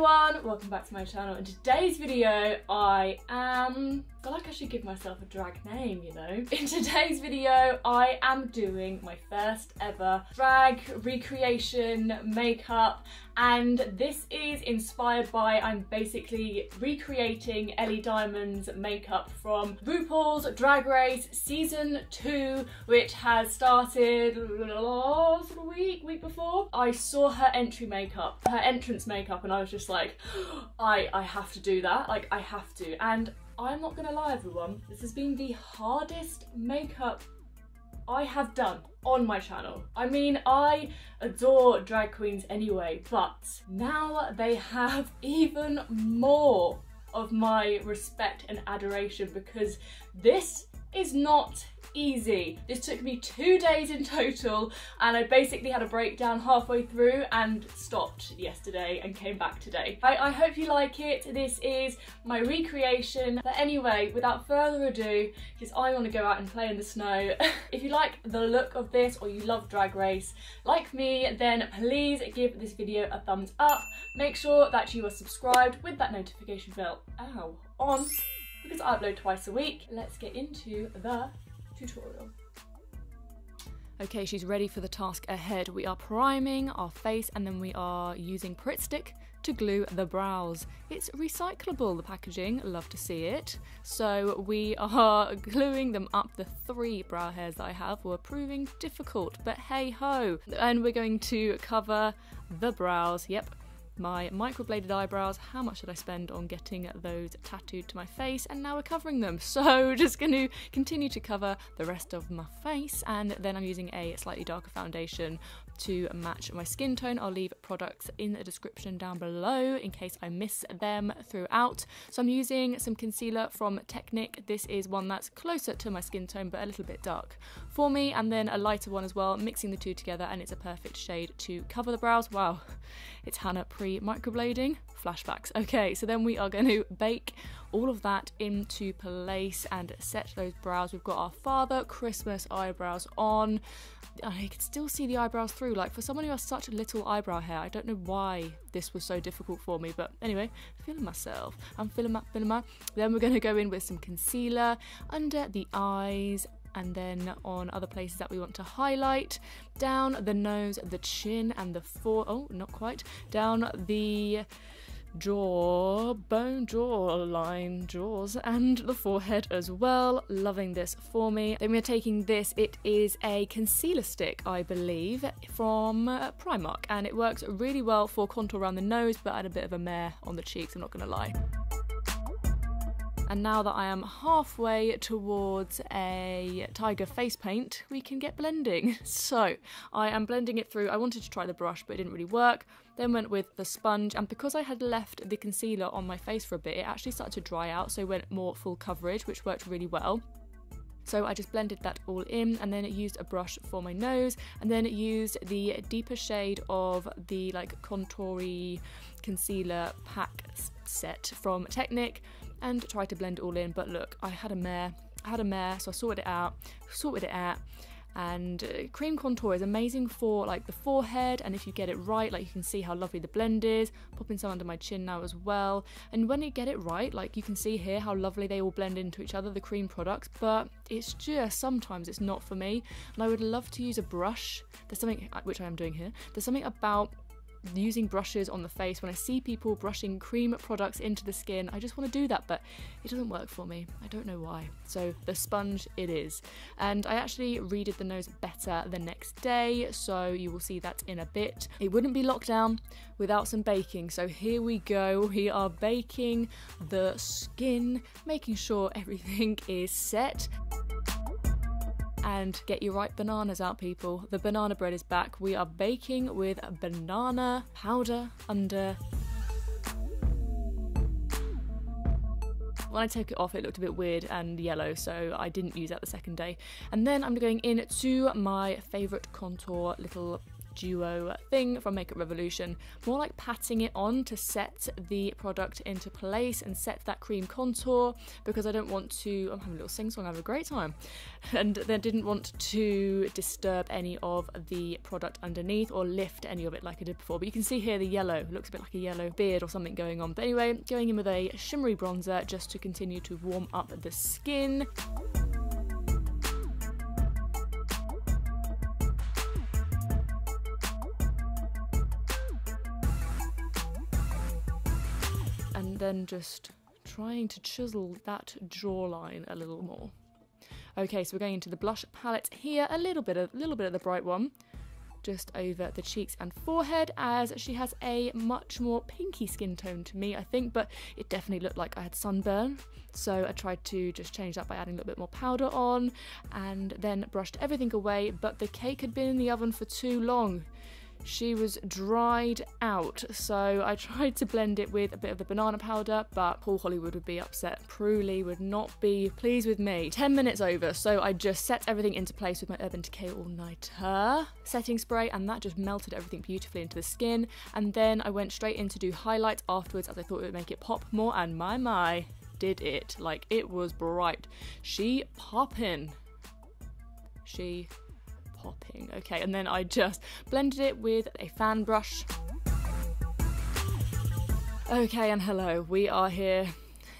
everyone, welcome back to my channel. In today's video I feel like I should give myself a drag name, you know. In today's video I am doing my first ever drag recreation makeup, and this is inspired by, I'm basically recreating Ellie Diamond's makeup from RuPaul's Drag Race Season 2, which has started last week before. I saw her entrance makeup, and I was just like, I have to do that, like I have to. And I'm not gonna lie everyone, this has been the hardest makeup I have done on my channel. I mean, I adore drag queens anyway, but now they have even more of my respect and adoration because this is not easy. This took me 2 days in total, and I basically had a breakdown halfway through and stopped yesterday and came back today. I hope you like it. This is my recreation. But anyway, without further ado, because I want to go out and play in the snow. If you like the look of this or you love Drag Race like me, then please give this video a thumbs up. Make sure that you are subscribed with that notification bell on, because I upload twice a week. Let's get into the tutorial. Okay, she's ready for the task ahead. We are priming our face and then we are using Pritt Stick to glue the brows. It's recyclable, the packaging, love to see it. So we are gluing them up. The 3 brow hairs that I have were proving difficult, but hey ho. And we're going to cover the brows, yep. My microbladed eyebrows. How much did I spend on getting those tattooed to my face? And now we're covering them. So just going to continue to cover the rest of my face, and then I'm using a slightly darker foundation to match my skin tone. I'll leave products in the description down below in case I miss them throughout. So I'm using some concealer from Technic. This is one that's closer to my skin tone but a little bit dark for me, and then a lighter one as well, mixing the two together, and it's a perfect shade to cover the brows. Wow, it's Hannah pre-microblading. Flashbacks. Okay, so then we are going to bake all of that into place and set those brows. We've got our Father Christmas eyebrows on. I can still see the eyebrows through. Like, for someone who has such little eyebrow hair, I don't know why this was so difficult for me, but anyway, feeling myself. I'm feeling my. Then we're going to go in with some concealer under the eyes, and then on other places that we want to highlight, down the nose, the chin, and the not quite, down the jawline, jaws, and the forehead as well. Loving this for me. Then we're taking this, it is a concealer stick, I believe, from Primark, and it works really well for contour around the nose, but I had a bit of a mare on the cheeks, I'm not gonna lie. And now that I am halfway towards a tiger face paint, we can get blending. So I am blending it through. I wanted to try the brush, but it didn't really work. Then went with the sponge, and because I had left the concealer on my face for a bit, it actually started to dry out, so I went more full coverage, which worked really well. So I just blended that all in, and then it used a brush for my nose, and then it used the deeper shade of the like contoury concealer pack set from Technic, and tried to blend it all in. But look, I had a mare, so I sorted it out. And cream contour is amazing for like the forehead, and if you get it right, like you can see how lovely the blend is. Popping some under my chin now as well, and when you get it right, like you can see here how lovely they all blend into each other, the cream products, but it's just sometimes it's not for me, and I would love to use a brush. There's something, which I am doing here, there's something about using brushes on the face. When I see people brushing cream products into the skin, I just want to do that, but it doesn't work for me. I don't know why. So the sponge it is. And I actually redid the nose better the next day, so you will see that in a bit. It wouldn't be lockdown without some baking, so here we go. We are baking the skin, making sure everything is set. And get your ripe bananas out, people. The banana bread is back. We are baking with banana powder under. When I took it off, it looked a bit weird and yellow, so I didn't use that the second day. And then I'm going in to my favourite contour little duo thing from Makeup Revolution. More like patting it on to set the product into place and set that cream contour, because I don't want to, I'm having a little sing-song, having a great time, and then didn't want to disturb any of the product underneath or lift any of it like I did before. But you can see here the yellow, looks a bit like a yellow beard or something going on. But anyway, going in with a shimmery bronzer just to continue to warm up the skin. And then just trying to chisel that jawline a little more. Okay, so we're going into the blush palette here, a little bit of the bright one, just over the cheeks and forehead, as she has a much more pinky skin tone to me, I think, but it definitely looked like I had sunburn. So I tried to just change that by adding a little bit more powder on, and then brushed everything away, but the cake had been in the oven for too long. She was dried out, so I tried to blend it with a bit of the banana powder, but Paul Hollywood would be upset. Pruely would not be pleased with me. 10 minutes over, so I just set everything into place with my Urban Decay All Nighter setting spray, and that just melted everything beautifully into the skin. And then I went straight in to do highlights afterwards, as I thought it would make it pop more, and my, did it. Like, it was bright. She poppin'. She popping. Okay, and then I just blended it with a fan brush. Okay, and hello, we are here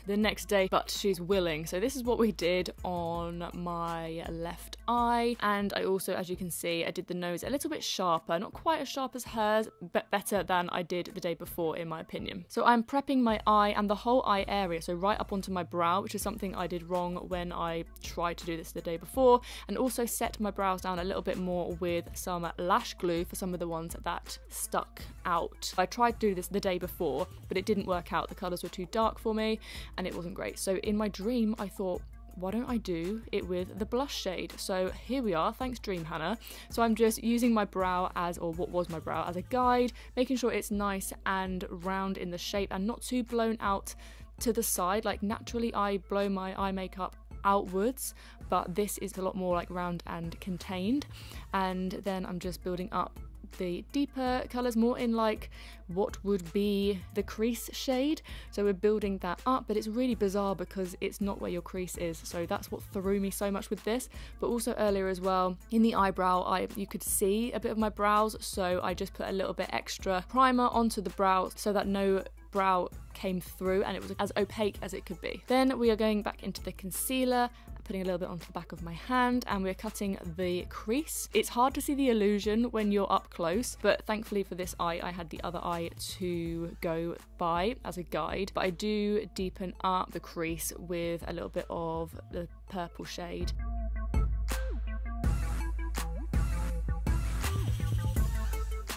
the next day, but she's willing. So this is what we did on my left eye, and I also, as you can see, I did the nose a little bit sharper, not quite as sharp as hers, but better than I did the day before in my opinion. So I'm prepping my eye and the whole eye area, so right up onto my brow, which is something I did wrong when I tried to do this the day before, and also set my brows down a little bit more with some lash glue for some of the ones that stuck out. I tried to do this the day before, but it didn't work out. The colours were too dark for me and it wasn't great. So in my dream, I thought, why don't I do it with the blush shade? So here we are, thanks Dream Hannah. So I'm just using my brow as, or what was my brow, as a guide, making sure it's nice and round in the shape and not too blown out to the side. Like naturally I blow my eye makeup outwards, but this is a lot more like round and contained. And then I'm just building up the deeper colours, more in like what would be the crease shade. So we're building that up, but it's really bizarre because it's not where your crease is. So that's what threw me so much with this. But also earlier as well, in the eyebrow, you could see a bit of my brows, so I just put a little bit extra primer onto the brow so that no brow came through and it was as opaque as it could be. Then we are going back into the concealer, putting a little bit onto the back of my hand, and we're cutting the crease. It's hard to see the illusion when you're up close, but thankfully for this eye I had the other eye to go by as a guide. But I do deepen up the crease with a little bit of the purple shade.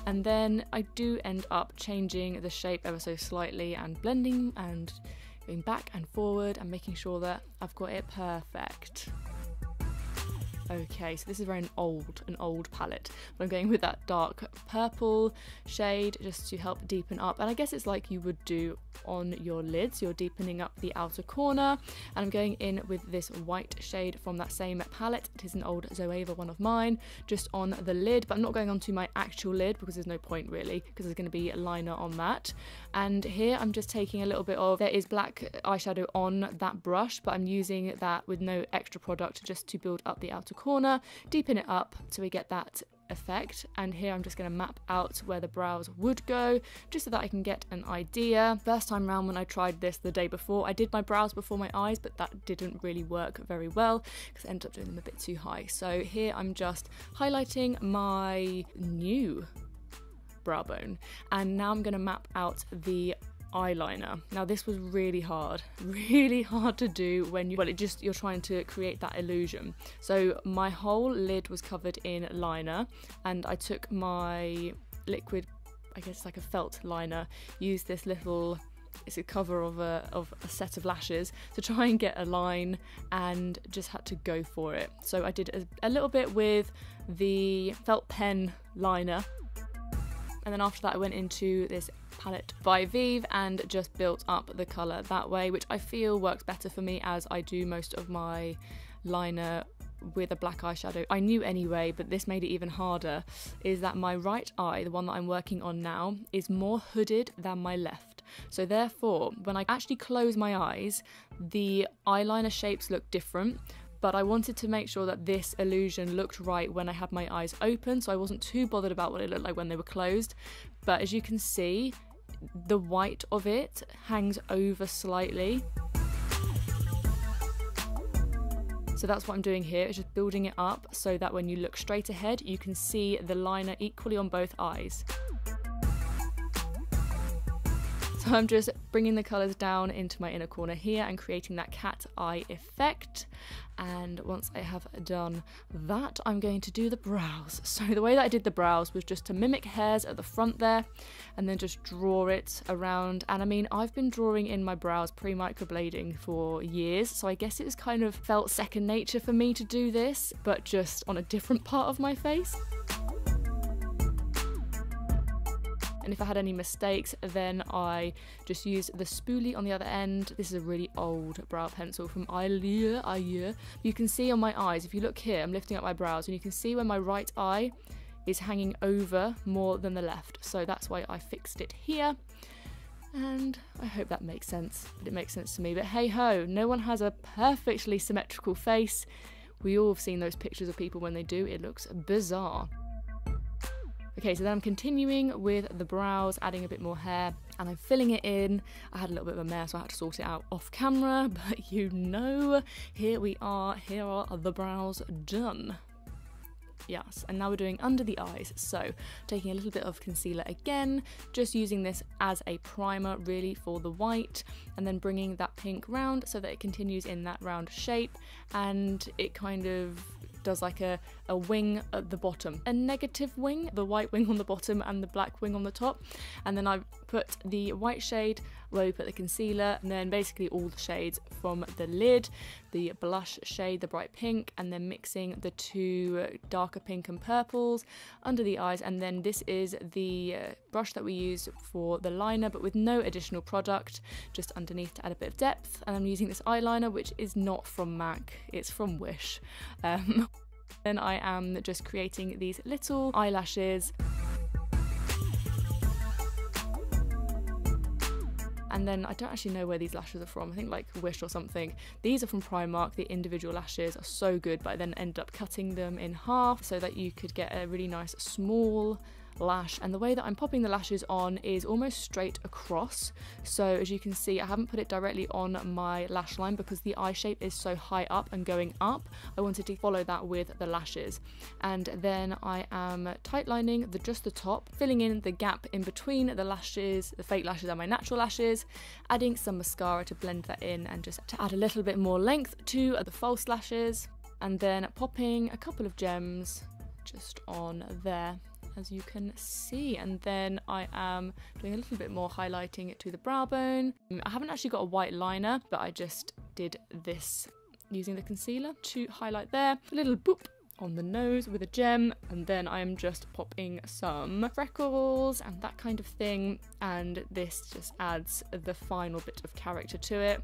And then I do end up changing the shape ever so slightly and blending and going back and forward and making sure that I've got it perfect. Okay, so this is very an old palette, but I'm going with that dark purple shade just to help deepen up, and I guess it's like you would do on your lids, you're deepening up the outer corner. And I'm going in with this white shade from that same palette. It is an old Zoeva one of mine, just on the lid, but I'm not going onto my actual lid because there's no point really, because there's going to be a liner on that. And here I'm just taking a little bit of, there is black eyeshadow on that brush, but I'm using that with no extra product just to build up the outer corner, deepen it up till we get that effect. And here I'm just going to map out where the brows would go, just so that I can get an idea. First time round when I tried this the day before, I did my brows before my eyes, but that didn't really work very well because I ended up doing them a bit too high. So here I'm just highlighting my new brow bone, and now I'm going to map out the eyeliner. Now this was really hard to do when you're trying to create that illusion. So my whole lid was covered in liner, and I took my liquid, I guess like a felt liner, used this little, it's a cover of a set of lashes to try and get a line, and just had to go for it. So I did a little bit with the felt pen liner, and then after that I went into this palette by Vive and just built up the colour that way, which I feel works better for me as I do most of my liner with a black eyeshadow, I knew anyway, but this made it even harder, is that my right eye, the one that I'm working on now, is more hooded than my left. So therefore, when I actually close my eyes, the eyeliner shapes look different, but I wanted to make sure that this illusion looked right when I had my eyes open, so I wasn't too bothered about what it looked like when they were closed. But as you can see, the white of it hangs over slightly. So that's what I'm doing here, is just building it up so that when you look straight ahead, you can see the liner equally on both eyes. So I'm just bringing the colours down into my inner corner here and creating that cat eye effect. And once I have done that, I'm going to do the brows. So the way that I did the brows was just to mimic hairs at the front there and then just draw it around. And I mean, I've been drawing in my brows pre-microblading for years, so I guess it was kind of felt second nature for me to do this, but just on a different part of my face. And if I had any mistakes, then I just used the spoolie on the other end. This is a really old brow pencil from Ivory. You can see on my eyes, if you look here, I'm lifting up my brows, and you can see where my right eye is hanging over more than the left. So that's why I fixed it here. And I hope that makes sense, but it makes sense to me. But hey ho, no one has a perfectly symmetrical face. We all have seen those pictures of people when they do. It looks bizarre. Okay, so then I'm continuing with the brows, adding a bit more hair, and I'm filling it in. I had a little bit of a mess, so I had to sort it out off camera, but you know, here we are, here are the brows done. Yes, and now we're doing under the eyes, so taking a little bit of concealer again, just using this as a primer really for the white, and then bringing that pink round so that it continues in that round shape, and it kind of does like a wing at the bottom, a negative wing, the white wing on the bottom and the black wing on the top. And then I put the white shade where we put the concealer, and then basically all the shades from the lid, the blush shade, the bright pink, and then mixing the two darker pink and purples under the eyes. And then this is the brush that we use for the liner, but with no additional product, just underneath to add a bit of depth. And I'm using this eyeliner, which is not from MAC, it's from Wish. Then I am just creating these little eyelashes. And then I don't actually know where these lashes are from, I think like Wish or something. These are from Primark, the individual lashes are so good, but I then ended up cutting them in half so that you could get a really nice small lash. And the way that I'm popping the lashes on is almost straight across, so as you can see I haven't put it directly on my lash line because the eye shape is so high up and going up. I wanted to follow that with the lashes, and then I am tightlining just the top, filling in the gap in between the lashes, the fake lashes and my natural lashes, adding some mascara to blend that in and just to add a little bit more length to the false lashes, and then popping a couple of gems just on there, as you can see. And then I am doing a little bit more highlighting to the brow bone. I haven't actually got a white liner, but I just did this using the concealer to highlight there. A little boop on the nose with a gem, and then I'm just popping some freckles and that kind of thing, and this just adds the final bit of character to it.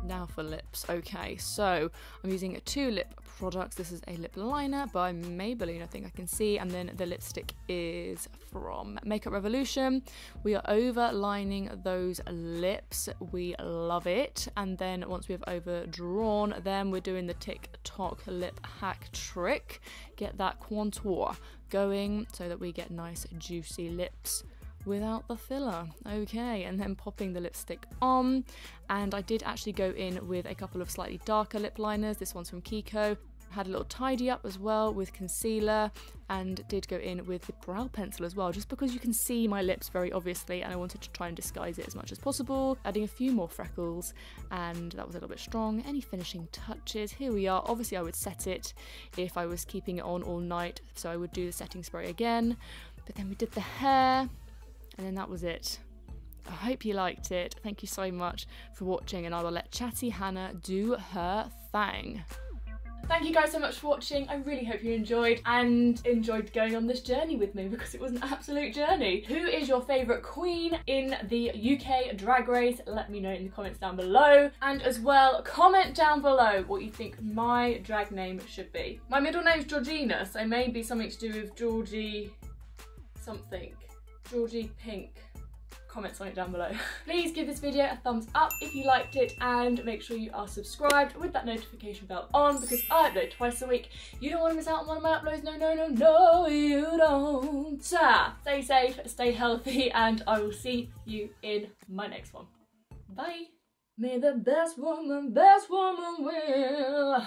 Now for lips. Okay, so I'm using two lip products. This is a lip liner by Maybelline, I think I can see, and then the lipstick is from Makeup Revolution. We are overlining those lips. We love it. And then once we have overdrawn them, we're doing the TikTok lip hack trick. Get that contour going so that we get nice juicy lips without the filler. Okay, and then popping the lipstick on, and I did actually go in with a couple of slightly darker lip liners. This one's from Kiko. Had a little tidy up as well with concealer, and did go in with the brow pencil as well, just because you can see my lips very obviously, and I wanted to try and disguise it as much as possible, adding a few more freckles, and that was a little bit strong. Any finishing touches? Here we are. Obviously I would set it if I was keeping it on all night, so I would do the setting spray again, but then we did the hair, and then that was it. I hope you liked it. Thank you so much for watching, and I will let Chatty Hannah do her thing. Thank you guys so much for watching. I really hope you enjoyed going on this journey with me, because it was an absolute journey. Who is your favourite queen in the UK Drag Race? Let me know in the comments down below. And as well, comment down below what you think my drag name should be. My middle name's Georgina, so maybe something to do with Georgie something. Georgie Pink. Comments on it down below. Please give this video a thumbs up if you liked it, and make sure you are subscribed with that notification bell on, because I upload twice a week. You don't want to miss out on one of my uploads. No, you don't. Stay safe, stay healthy, and I will see you in my next one. Bye. May the best woman win.